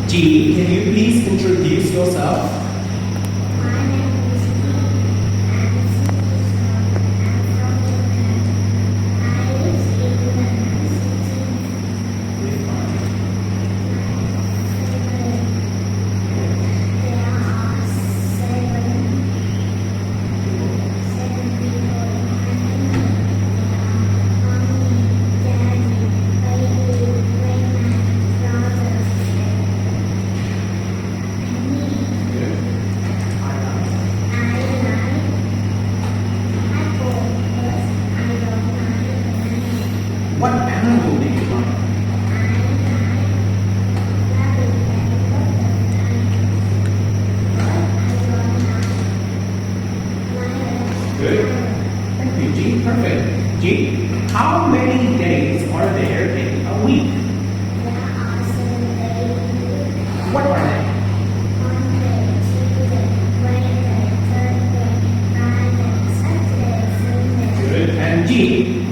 G, can you please introduce yourself? My name is Lee. I'm 6 years old. I'm from Japan. I live in the city. There are seven people in my family. Mommy, daddy, baby, grandma, brother, and me. I like apple, but I don't like banana. What animal do you like? Rabbit and Good. Thank you, G. Perfect. G, how many days are there in a week? there are 7 days. What are they? Monday, Tuesday, Wednesday, Thursday, Friday, Saturday, Sunday. Good. And G,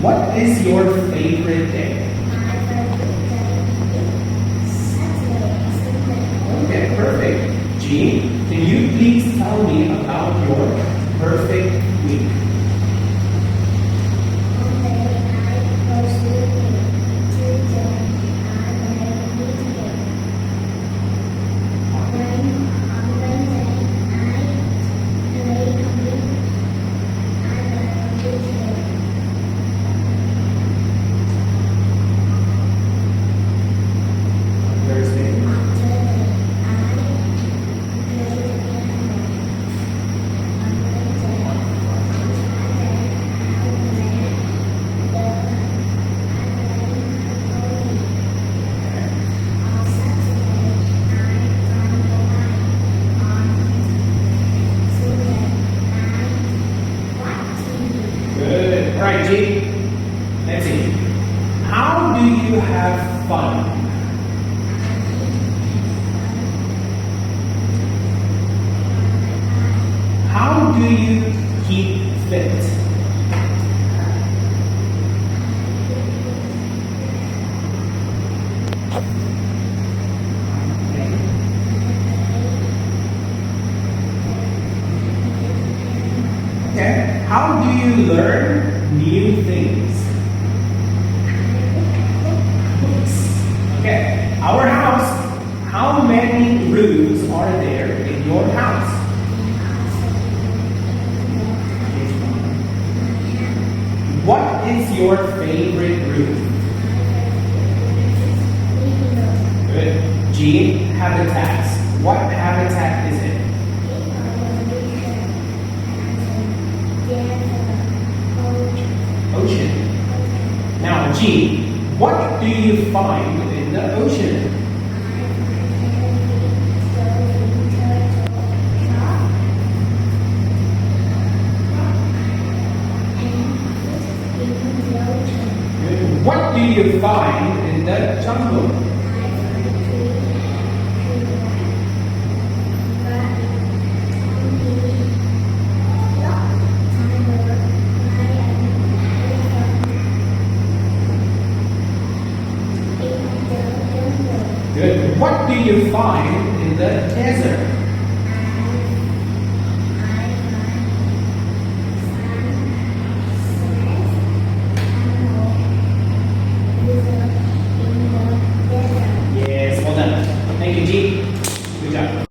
what is your favorite day? My favorite day is Saturday and Sunday. Okay, perfect. G, can you please tell me about your perfect week? Monday, I go swimming. Tuesday, I play video. On Wednesday, I play computer. I learn video. Thursday. On Thursday, I play the piano. On Wednesday, on Friday, I play bowling. On Saturday, I run the line. On Sunday, I watch TV. Good. All right, G. Let's see. How do you have fun? How do you keep fit? Okay. How do you learn new things? Books. Okay. Our house. How many rooms are there in your house? What is your favorite room? Good. G, habitats. What habitat is it? Ocean. Now, G, what do you find in the ocean? Good. What do you find in the jungle? Good. What do you find in the desert? Yes, well done. Thank you, G. Good job.